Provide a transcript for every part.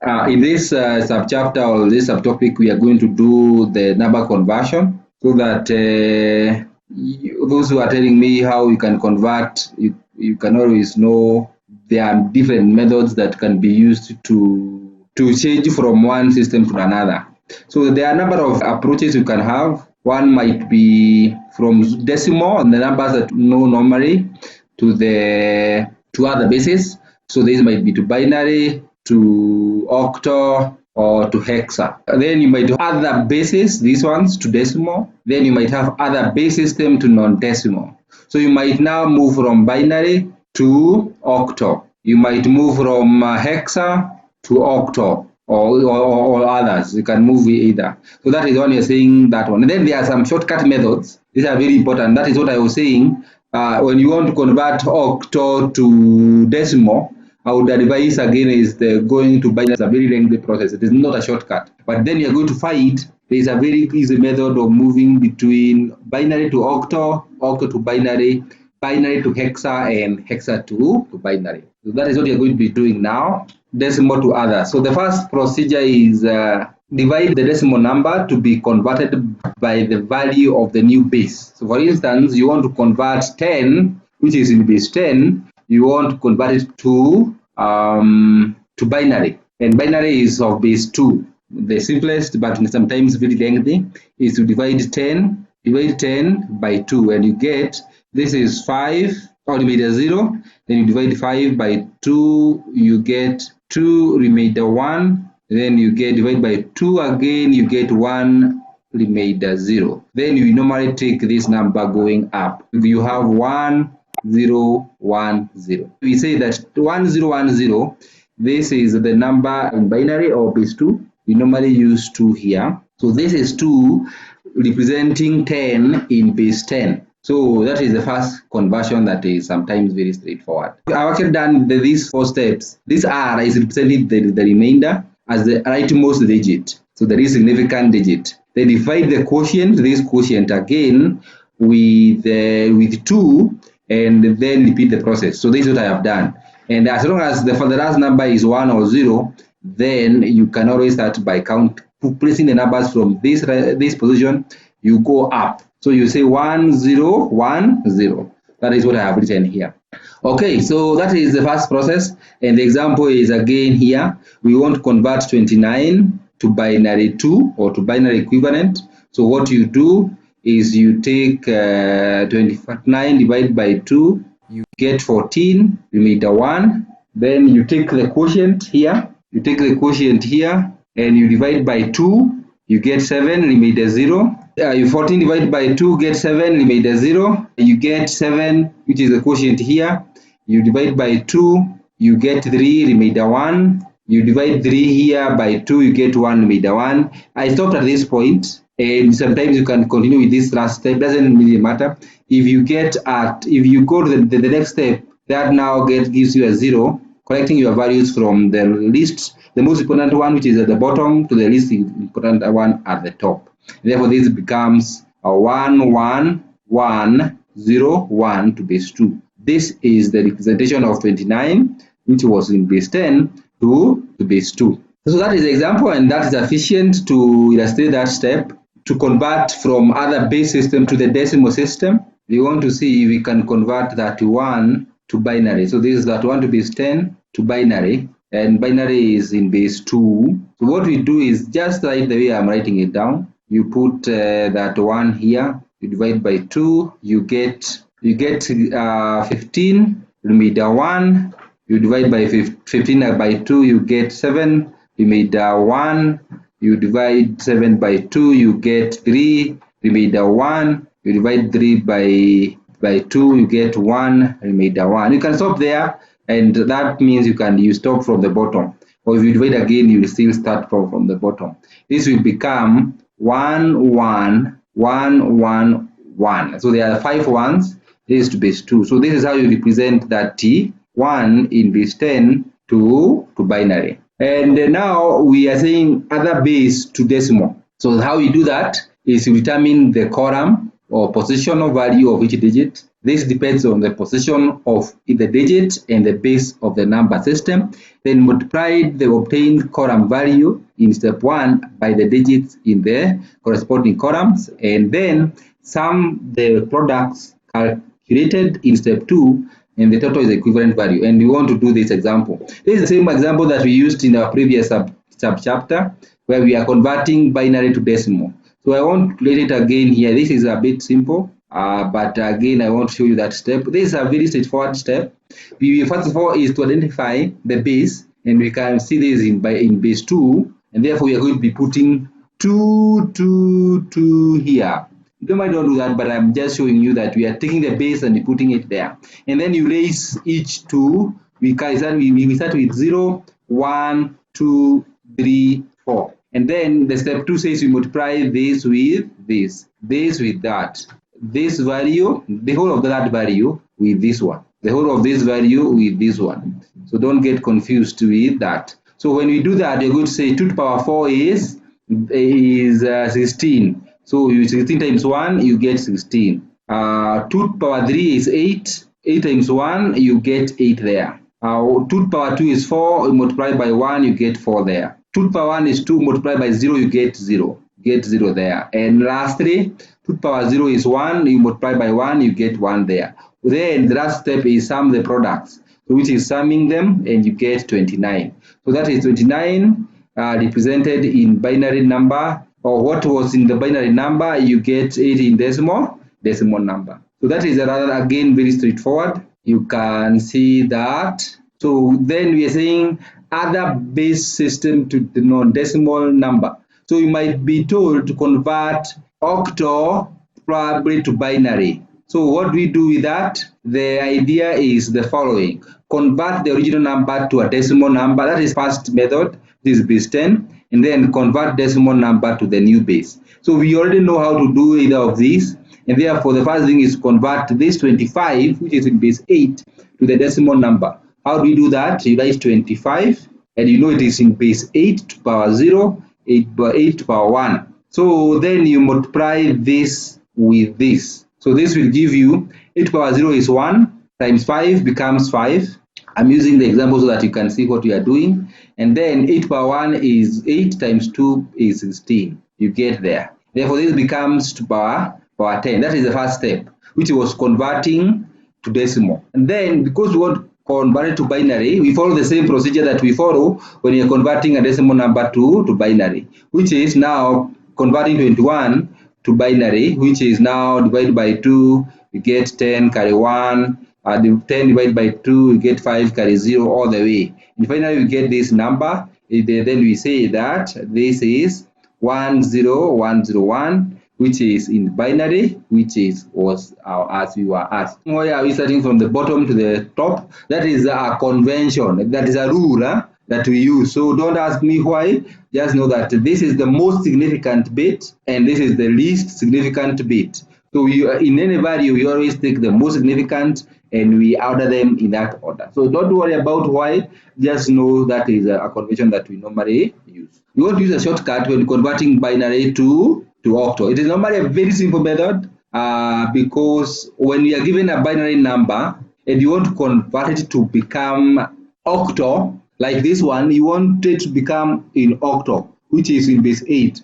In this subchapter or this subtopic, we are going to do the number conversion, so that those who are telling me how you can convert, you can always know there are different methods that can be used to change from one system to another. So there are a number of approaches you can have. One might be from decimal and the numbers that you know normally to other bases. So this might be to binary, to octal, or to hexa. Then you might have other bases, these ones to decimal. Then you might have other base system to non-decimal. So you might now move from binary to octal. You might move from hexa to octal, or others. You can move either. So that is when you're saying that one. And then there are some shortcut methods. These are very important. That is what I was saying. When you want to convert octal to decimal, I would advise again is going to binary. It's a very lengthy process. It is not a shortcut. But then you're going to find there is a very easy method of moving between binary to octal, octal to binary, binary to hexa, and hexa to binary. So that is what you're going to be doing now. Decimal to other. So the first procedure is divide the decimal number to be converted by the value of the new base. So for instance, you want to convert 10, which is in base 10, you want to convert it to binary, and binary is of base 2. The simplest but sometimes very lengthy is to divide 10 by 2, and you get, this is 5, remainder 0, then you divide 5 by 2, you get 2, remainder 1, then you get divide by 2 again, you get 1, remainder 0. Then you normally take this number going up. If you have 1, 0, 1, 0. We say that 1, 0, 1, 0, this is the number in binary or base 2. We normally use 2 here. So this is 2 representing 10 in base 10. So that is the first conversion that is sometimes very straightforward. I've actually done these 4 steps. This R is representing the remainder as the rightmost digit, so the least significant digit. Then divide the quotient, this quotient again with 2, and then repeat the process. So this is what I have done. And as long as the last number is 1 or 0, then you can always start by placing the numbers from this position. You go up. So you say 1, 0, 1, 0. That is what I have written here. Okay, so that is the first process. And the example is again here. We want to convert 29 to binary 2 or to binary equivalent. So what you do is you take 29 divided by 2, you get 14, remainder 1. Then you take the quotient here. You take the quotient here and you divide by 2, you get 7, remainder 0. 14 divided by 2 get 7, remainder 0. You get 7, which is the quotient here. You divide by 2, you get 3, remainder 1. You divide 3 here by 2, you get 1, remainder 1. I stopped at this point, and sometimes you can continue with this last step. Doesn't really matter. If you go to the next step, that now gives you a 0, collecting your values from the most important one, which is at the bottom, to the least important one at the top. Therefore, this becomes a 1, 1, 1, 0, 1 to base 2. This is the representation of 29, which was in base 10 to base 2. So that is the example, and that is sufficient to illustrate that step. To convert from other base system to the decimal system, we want to see if we can convert 31 to binary. So this is 31 to base 10 to binary, and binary is in base 2. So what we do is just like the way I'm writing it down. You put that 1 here, you divide by 2, you get 15, remainder 1. You divide by 15 by 2, you get 7, remainder 1. You divide 7 by 2, you get 3, remainder 1. You divide 3 by 2, you get 1, remainder 1. You can stop there, and that means you stop from the bottom. Or if you divide again, you will still start from the bottom. This will become 1, 1, 1, 1, 1. So there are 5 ones. This is to base 2. So this is how you represent that T1 in base 10 to binary. And now we are saying other base to decimal. So how you do that is you determine the column or positional value of each digit. This depends on the position of the digit and the base of the number system. Then multiply the obtained column value in step 1 by the digits in the corresponding columns, and then sum the products calculated in step 2, and the total is equivalent value. And we want to do this example. This is the same example that we used in our previous sub-chapter, where we are converting binary to decimal. So I want to create it again here. This is a bit simple, but again I want to show you that step. This is a very straightforward step. We first of all is to identify the base, and we can see this in base 2, and therefore we are going to be putting 2, 2, 2 here. You might not do that, but I'm just showing you that we are taking the base and putting it there. And then you raise each 2. We start with 0, 1, 2, 3, 4. And then the step 2 says we multiply this with this with that. This value, the whole of that value with this one. The whole of this value with this one. So don't get confused with that. So when we do that, you're going to say 2 to the power 4 is 16. So you 16 times 1, you get 16. 2 to the power 3 is 8. 8 times 1, you get 8 there. 2 to the power 2 is 4. You multiply by 1, you get 4 there. 2 to the power 1 is 2. Multiply by 0, you get 0. Get 0 there. And lastly, 2 to the power 0 is 1. You multiply by 1, you get 1 there. Then the last step is sum the products, which is summing them, and you get 29. So that is 29 represented in binary number, or what was in the binary number, you get 8 in decimal number. So that is rather, again, very straightforward. You can see that. So then we are saying other base system to the non-decimal number. So you might be told to convert octal probably to binary. So what do we do with that? The idea is the following. Convert the original number to a decimal number. That is first method. This is base 10. And then convert decimal number to the new base. So we already know how to do either of these. And therefore, the first thing is to convert this 25, which is in base 8, to the decimal number. How do we do that? You write 25, and you know it is in base 8 to the power 0, 8 to the power 1. So then you multiply this with this. So this will give you 8 to the power 0 is 1, times 5 becomes 5. I'm using the example so that you can see what we are doing. And then 8 to the power 1 is 8 times 2 is 16. You get there. Therefore, this becomes to power 10. That is the first step, which was converting to decimal. And then, because we want to convert it to binary, we follow the same procedure that we follow when you're converting a decimal number to binary, which is now converting 21 to binary, which is now divided by 2, you get 10, carry 1. The 10 divided by 2, you get 5, carry 0 all the way. And finally, we get this number. Then we say that this is 10101, which is in binary, which was as we were asked. Why are we starting from the bottom to the top? That is a convention. That is a rule that we use. So don't ask me why. Just know that this is the most significant bit, and this is the least significant bit. So in any value, we always take the most significant, and we order them in that order. So don't worry about why. Just know that is a convention that we normally use. You want to use a shortcut when converting binary to octal. It is normally a very simple method because when you are given a binary number and you want to convert it to become octal, like this one, you want it to become in octal, which is in base 8.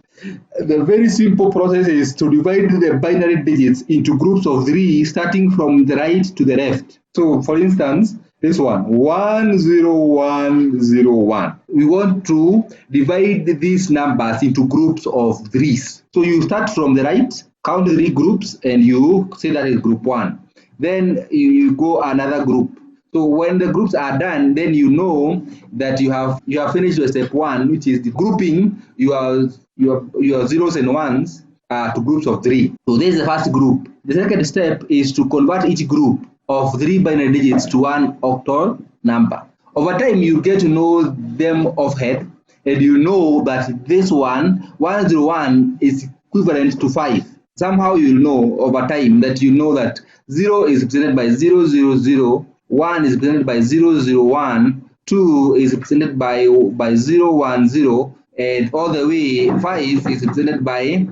The very simple process is to divide the binary digits into groups of 3, starting from the right to the left. So, for instance, this one, 10101. We want to divide these numbers into groups of 3s. So you start from the right, count 3 groups, and you say that is group 1. Then you go another group. So when the groups are done, then you know that you have finished your step 1, which is the grouping your zeros and ones to groups of 3. So this is the first group. The second step is to convert each group of 3 binary digits to one octal number. Over time, you get to know them offhand, and you know that this one, 101, is equivalent to 5. Somehow you'll know over time that you know that 0 is represented by 000, 1 is represented by 001, 2 is represented by 010, and all the way 5 is represented by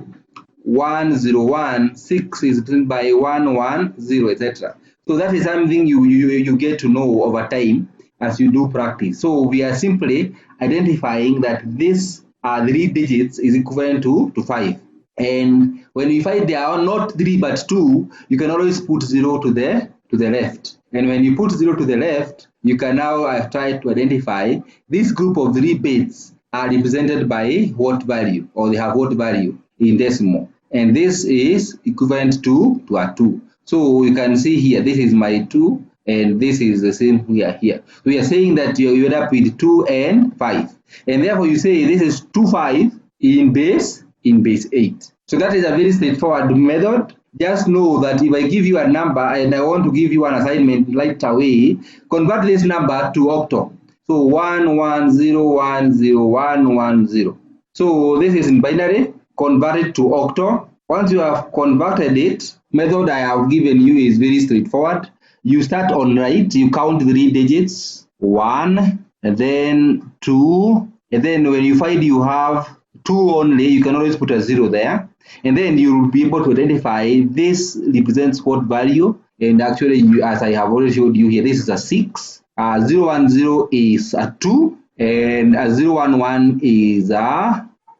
101, 6 is represented by 110, etc. So that is something you get to know over time as you do practice. So we are simply identifying that this 3 digits is equivalent to 5. And when we find they are not 3 but 2, you can always put 0 to the left. And when you put 0 to the left, you can now try to identify this group of 3 bits are represented by what value, or they have what value in decimal. And this is equivalent to a 2. So you can see here, this is my 2, and this is the same here. We are saying that you end up with 2 and 5. And therefore you say this is 2, 5 in base 8. So that is a very straightforward method. Just know that if I give you a number and I want to give you an assignment right away, convert this number to octal. So 11010110. So this is in binary, convert it to octal. Once you have converted it, method I have given you is very straightforward. You start on right, you count 3 digits, 1, and then 2, and then when you find you have 2 only, you can always put a 0 there, and then you will be able to identify this represents what value. And actually, as I have already showed you here, this is a 6, 010 is a 2, and a 011 is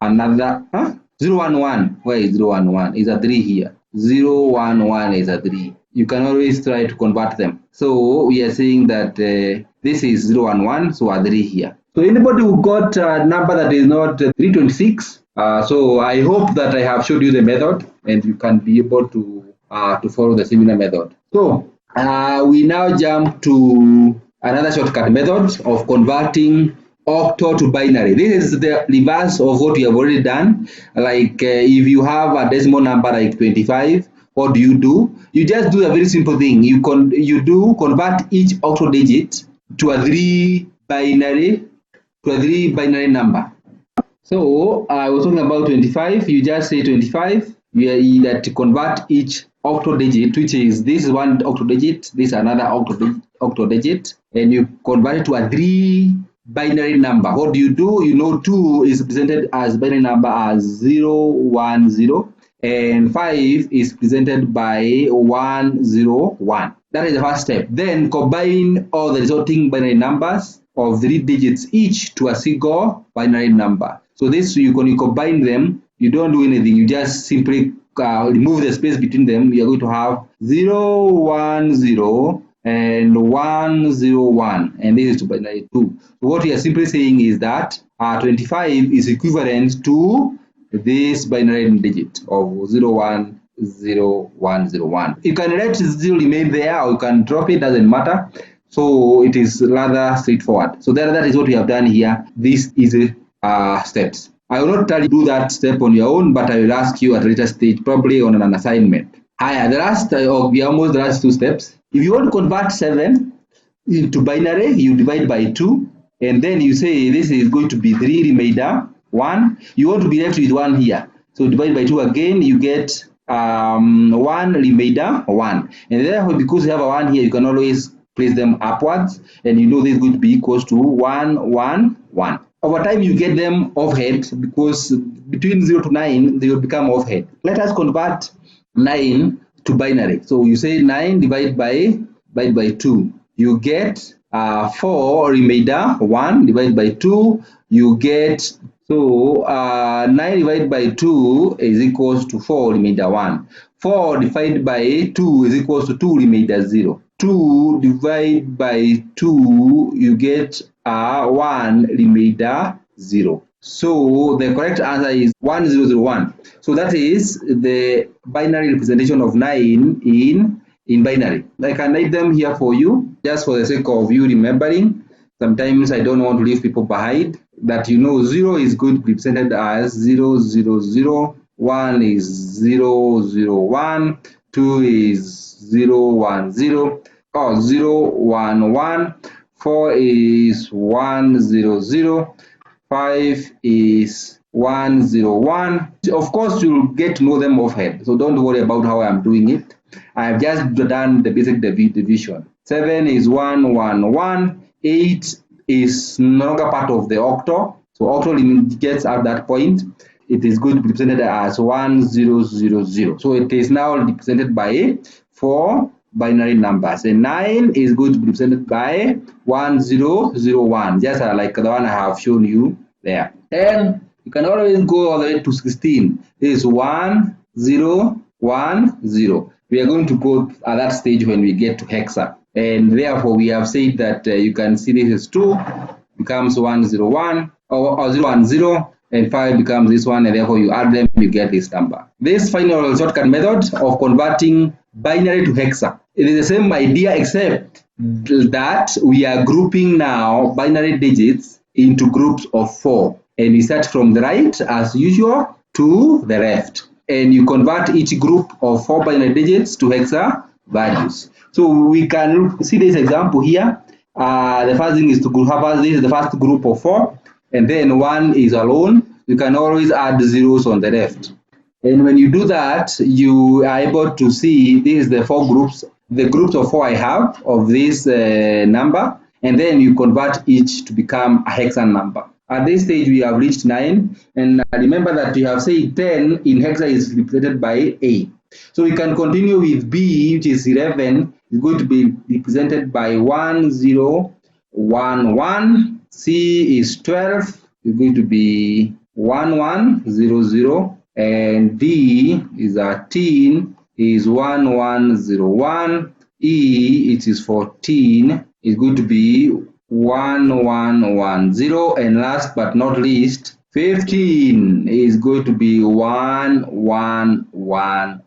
another 011. Where is 011? Is a 3 here. 011 is a 3. You can always try to convert them. So we are saying that this is 011, so a 3 here. So anybody who got a number that is not 326, so I hope that I have showed you the method and you can be able to follow the similar method. So we now jump to another shortcut method of converting octal to binary. This is the reverse of what we have already done. Like if you have a decimal number like 25, what do? You just do a very simple thing. You convert each octal digit to a 3 binary number. So I was talking about 25. You just say 25. You that convert each octal digit, which is this one octal digit, this another octal digit, and you convert it to a 3 binary number. What do? You know 2 is presented as binary number as 0, 1, 0, and 5 is presented by 1, 0, 1. That is the first step. Then combine all the resulting binary numbers of 3 digits each to a single binary number. So this, when you combine them, you don't do anything. You just simply remove the space between them. You are going to have 0, 1, 0 and 1, 0, 1, and this is to binary 2. So what we are simply saying is that 25 is equivalent to this binary digit of 0, 1, 0, 1, 0, 1. You can let 0 remain there, or you can drop it, doesn't matter. So it is rather straightforward. So that is what we have done here. These easy steps. I will not tell you to do that step on your own, but I will ask you at a later stage, probably on an assignment. The last, we almost the last 2 steps. If you want to convert 7 into binary, you divide by 2, and then you say this is going to be 3 remainder 1. You want to be left with 1 here. So divide by 2 again, you get 1 remainder 1. And therefore, because you have a 1 here, you can always place them upwards, and you know this is going to be equals to 1, 1, 1. Over time, you get them offhead, because between 0 to 9, they will become offhead. Let us convert 9 to binary. So you say 9 divided by 2. You get 4 remainder 1 divided by 2. You get, so 9 divided by 2 is equals to 4 remainder 1. 4 divided by 2 is equals to 2 remainder 0. 2 divided by 2, you get 1 remainder 0. So the correct answer is 1001. So that is the binary representation of 9 in binary. I can write them here for you, just for the sake of you remembering. Sometimes I don't want to leave people behind. That 0 is going to be represented as 0, 0, 0. 1 is 0, 0, 1. 2 is 0, 1, 0. 0, 1, 1. 4 is 1, 0, 0. 5 is 1, 0, 1. Of course, you'll get to know them offhand, so don't worry about how I'm doing it. I've just done the basic division. 7 is 1, 1, 1. 8 is no longer part of the octal, so octal gets at that point. it is going to be represented as 1000. So it is now represented by 4 binary numbers, and 9 is going to be represented by 1001, just like the one I have shown you there. And you can always go all the way to 16. This is 1010. We are going to go at that stage when we get to hexa, and therefore we have said that you can see this is 2 becomes 101 or 010, and 5 becomes this one, and therefore you add them, you get this number. This final shortcut method of converting binary to hexa, it is the same idea, except that we are grouping now binary digits into groups of 4, and we start from the right as usual to the left, and you convert each group of 4 binary digits to hexa values. So we can see this example here. The first thing is to have this is the first group of 4, and then 1 is alone. You can always add zeros on the left, and when you do that, you are able to see this is the 4 groups, the groups of 4 I have of this number, and then you convert each to become a hexa number. At this stage, we have reached 9, and remember that we have said 10 in hexa is represented by A. So we can continue with B, which is 11, is going to be represented by 1011. C is 12, is going to be 1100, and D is 13, is 1101. E, it is 14, is going to be 1110, and last but not least, 15 is going to be 1111.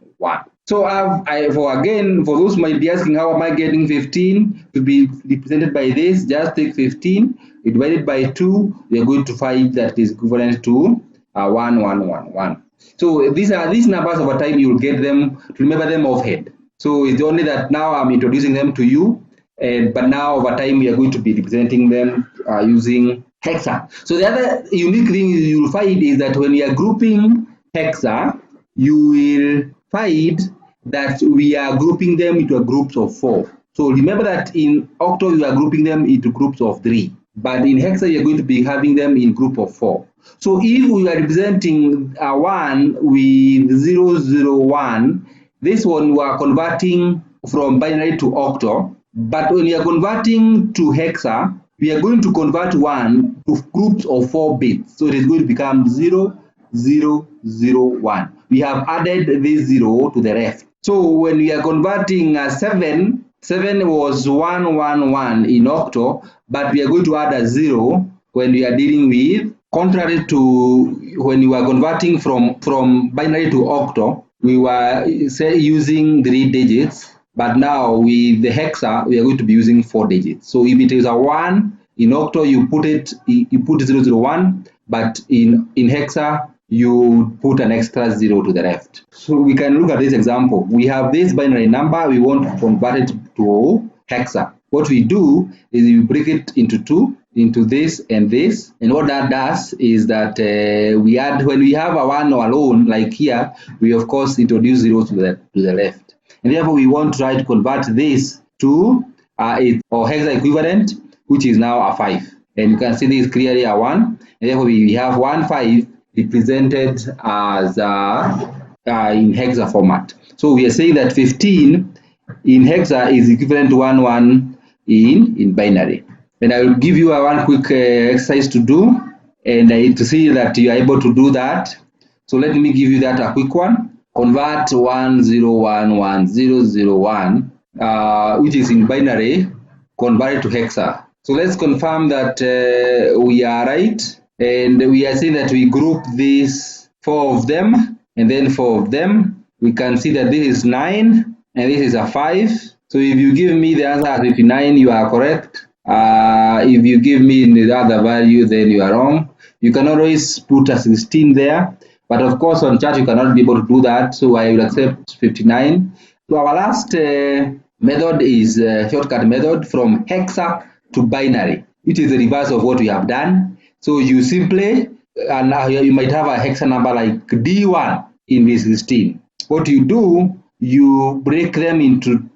So for those who might be asking, how am I getting 15 to be represented by this? Just take 15, divided by 2, we are going to find that is equivalent to 1111. So these numbers over time, you will get them, to remember them offhand. So it's only that now I'm introducing them to you, but now over time we are going to be representing them using hexa. So the other unique thing you will find is that when we are grouping hexa, you will find that we are grouping them into groups of 4. So remember that in Octal we are grouping them into groups of 3, but in hexa you are going to be having them in group of 4. So if we are representing a 1 with 001, this one we are converting from binary to octal, but when we are converting to hexa, we are going to convert 1 to groups of 4 bits. So it is going to become 0001. We have added this 0 to the left. So when we are converting 7 was 111 in octal, but we are going to add a 0 when we are dealing with, contrary to when we were converting from binary to octal, we were using 3 digits, but now with the hexa we are going to be using 4 digits. So if it is a 1 in octal, you put 001, but in hexa you put an extra 0 to the left. So we can look at this example. We have this binary number, we want to convert it to hexa. What we do is we break it into 2, into this and this, and what that does is that we add, when we have a 1 alone, like here, we of course introduce 0 to the left, and therefore we want to try to convert this to or hexa equivalent, which is now a 5, and you can see this clearly a 1, and therefore we have 15 represented as in hexa format. So we are saying that 15 in hexa is equivalent to 11 in binary. And I will give you one quick exercise to do, and to see that you are able to do that. So let me give you that a quick one. Convert 101101, which is in binary, convert it to hexa. So let's confirm that we are right, and we are saying that we group these 4 of them, and then 4 of them. We can see that this is 9 and this is a 5. So if you give me the answer as 59, you are correct. If you give me the other value, then you are wrong. You can always put a 16 there, but of course on chat you cannot be able to do that, so I will accept 59. So our last method is a shortcut method from hexa to binary, which is the reverse of what we have done. So you simply, and you might have a hexa number like D1 in this 16. What you do, you break them into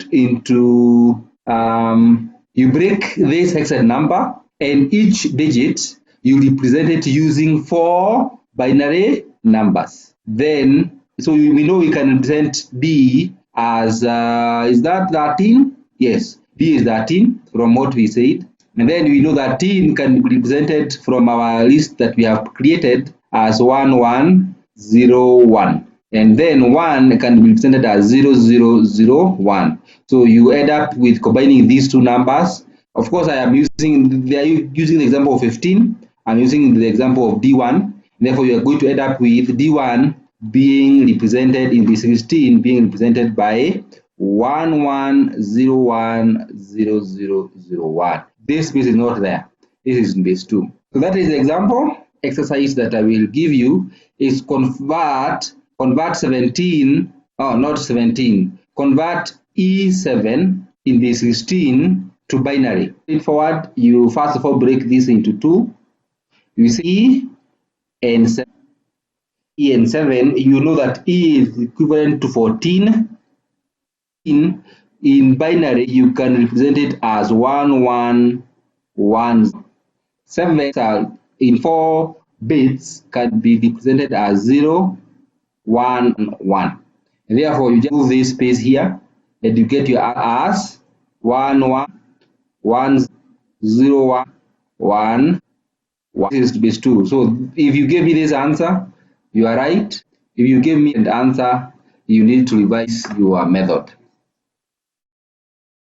you break this hexa number, and each digit you represent it using 4 binary numbers. Then, so we know we can represent B as, is that 13? Yes, B is 13 from what we said. And then we know that 13 can be represented from our list that we have created as 1101. And then 1 can be represented as 0001. So you end up with combining these two numbers. Of course, they are using the example of 15. I'm using the example of D1. Therefore, you are going to end up with D1 being represented in the 16 being represented by 11010001. This base is not there. This is in base 2. So that is the example exercise that I will give you is convert 17, oh not 17, convert E7 in the 16 to binary. Straightforward, you first of all break this into 2. You see E and 7, you know that E is equivalent to 14. In binary, you can represent it as 1110. 7 in 4 bits can be represented as 0, 1, 1. And therefore, you just move this space here and you get your as 1, 1, 1, 0, 1, 1. This is base 2. So if you give me this answer, you are right. If you give me an answer, you need to revise your method.